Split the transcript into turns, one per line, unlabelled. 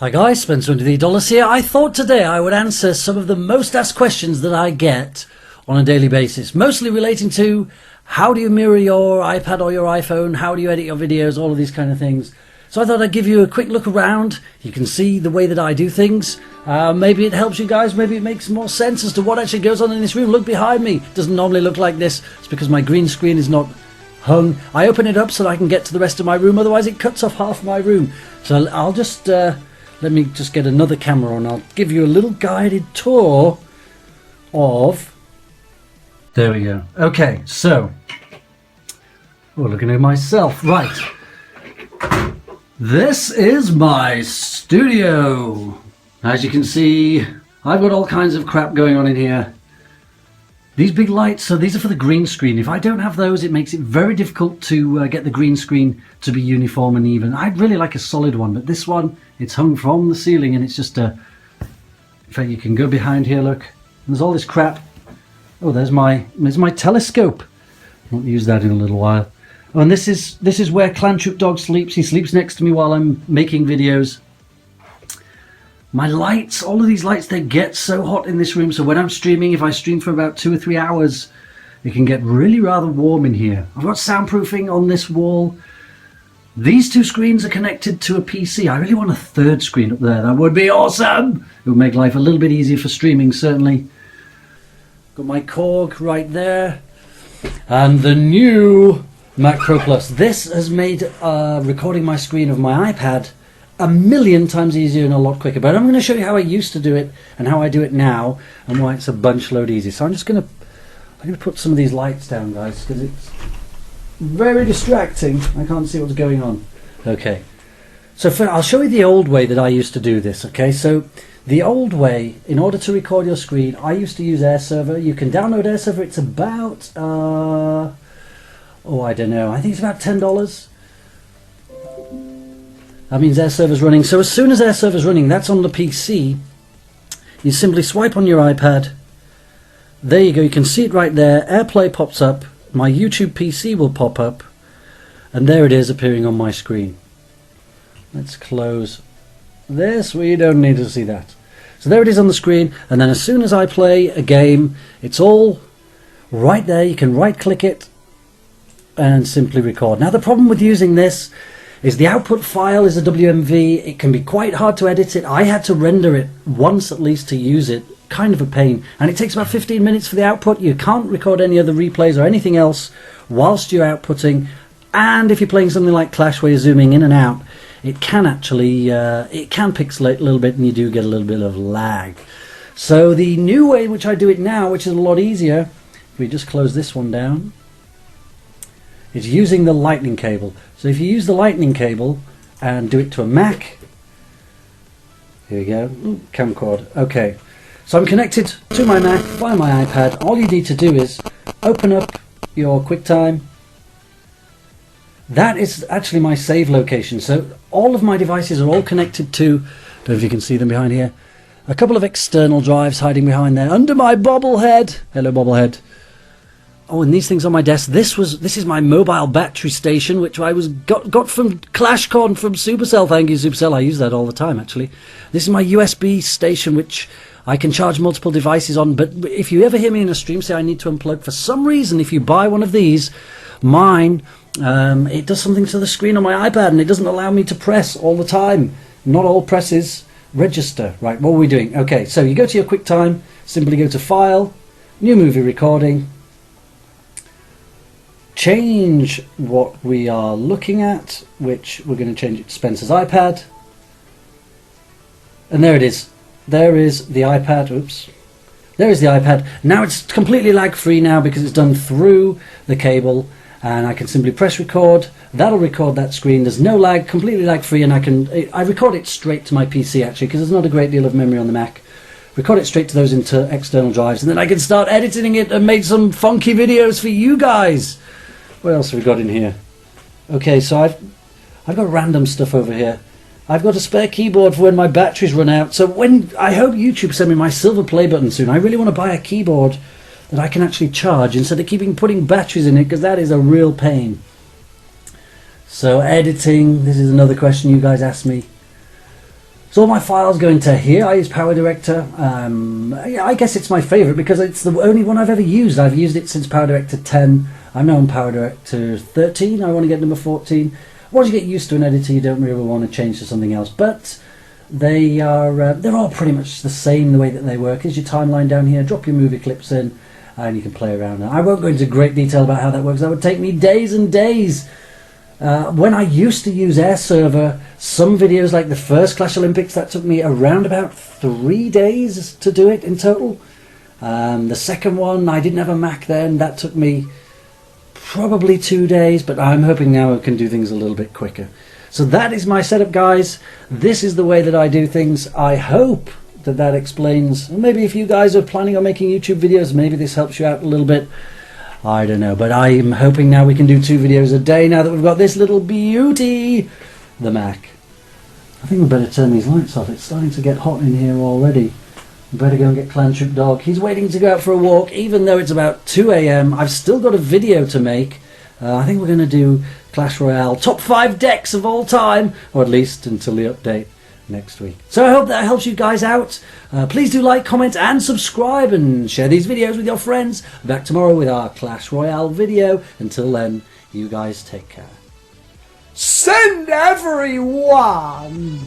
Hi guys, Spencer under the dollars here. I thought today I would answer some of the most asked questions that I get on a daily basis, mostly relating to how do you mirror your iPad or your iPhone, how do you edit your videos, all of these kind of things. So I thought I'd give you a quick look around. You can see the way that I do things. Maybe it helps you guys, maybe it makes more sense as to what actually goes on in this room. Look behind me, it doesn't normally look like this. It's because my green screen is not hung. I open it up so that I can get to the rest of my room, otherwise it cuts off half my room. So I'll just let me just get another camera and I'll give you a little guided tour of... There we go. Okay, so... Oh, looking at myself. Right. This is my studio. As you can see, I've got all kinds of crap going on in here. These big lights, so these are for the green screen. If I don't have those, it makes it very difficult to get the green screen to be uniform and even. I'd really like a solid one, but this one, it's hung from the ceiling and it's just a... In fact, you can go behind here, look. There's all this crap. Oh, there's my telescope. I won't use that in a little while. Oh, and this is where Clan Troop Dog sleeps. He sleeps next to me while I'm making videos. My lights, all of these lights, they get so hot in this room, so when I'm streaming, if I stream for about 2 or 3 hours, it can get really rather warm in here. I've got soundproofing on this wall. These two screens are connected to a PC. I really want a third screen up there. That would be awesome! It would make life a little bit easier for streaming, certainly. Got my Korg right there. And the new Mac Pro Plus. This has made recording my screen of my iPad a million times easier and a lot quicker, but I'm going to show you how I used to do it and how I do it now and why it's a bunch load easy. So I'm going to put some of these lights down, guys, because it's very distracting. I can't see what's going on. Okay, so I'll show you the old way that I used to do this. Okay, so the old way, in order to record your screen, I used to use AirServer. You can download AirServer. It's about oh, I don't know, I think it's about $10. That means AirServer's running. So as soon as AirServer's running, that's on the PC. You simply swipe on your iPad. There you go. You can see it right there. AirPlay pops up. My YouTube PC will pop up. And there it is appearing on my screen. Let's close this. We don't need to see that. So there it is on the screen. And then as soon as I play a game, it's all right there. You can right click it and simply record. Now the problem with using this is the output file is a WMV. It can be quite hard to edit it. I had to render it once at least to use it. Kind of a pain. And it takes about 15 minutes for the output. You can't record any other replays or anything else whilst you're outputting. And if you're playing something like Clash where you're zooming in and out, it can actually, it can pixelate a little bit and you do get a little bit of lag. So the new way in which I do it now, which is a lot easier, if we just close this one down, is using the lightning cable. So if you use the lightning cable and do it to a Mac, here we go, camcord. Okay, so I'm connected to my Mac via my iPad. All you need to do is open up your QuickTime. That is actually my save location. So all of my devices are all connected to, don't know if you can see them behind here, a couple of external drives hiding behind there under my bobblehead. Hello, bobblehead. Oh, and these things on my desk. This is my mobile battery station, which I got from ClashCon from Supercell. Thank you, Supercell. I use that all the time, actually. This is my USB station, which I can charge multiple devices on. But if you ever hear me in a stream say I need to unplug, for some reason, if you buy one of these, mine, it does something to the screen on my iPad, and it doesn't allow me to press all the time. Not all presses register. Right, what are we doing? Okay, so you go to your QuickTime, simply go to File, New Movie Recording, change what we are looking at, which we're going to change it to Spencer's iPad, and there it is. There is the iPad. Oops, there is the iPad. Now it's completely lag free now because it's done through the cable, and I can simply press record. That'll record that screen. There's no lag, completely lag free, and I record it straight to my PC actually, because there's not a great deal of memory on the Mac. Record it straight to those external drives, and then I can start editing it and make some funky videos for you guys. What else have we got in here? Okay, so I've got random stuff over here. I've got a spare keyboard for when my batteries run out. So I hope YouTube send me my silver play button soon. I really want to buy a keyboard that I can actually charge instead of putting batteries in it, because that is a real pain. So editing, this is another question you guys asked me. So all my files go into here. I use Power Director. I guess it's my favourite because it's the only one I've ever used. I've used it since Power Director 10. I'm now on Power Director 13. I want to get number 14. Once you get used to an editor, you don't really want to change to something else. But they're all pretty much the same. The way that they work is your timeline down here. Drop your movie clips in, and you can play around. Now, I won't go into great detail about how that works. That would take me days and days. When I used to use Air Server, some videos like the first Clash Olympics, that took me around about 3 days to do it in total. The second one, I didn't have a Mac then, that took me probably 2 days, but I'm hoping now I can do things a little bit quicker. So that is my setup, guys. This is the way that I do things. I hope that that explains, and maybe if you guys are planning on making YouTube videos, maybe this helps you out a little bit. I don't know, but I'm hoping now we can do 2 videos a day now that we've got this little beauty, the Mac. I think we better turn these lights off. It's starting to get hot in here already. We better go and get Clan Troop Dog. He's waiting to go out for a walk, even though it's about 2 AM. I've still got a video to make. I think we're going to do Clash Royale top 5 decks of all time, or at least until the update next week. So I hope that helps you guys out. Please do like, comment and subscribe and share these videos with your friends. Back tomorrow with our Clash Royale video. Until then, you guys take care. Send everyone!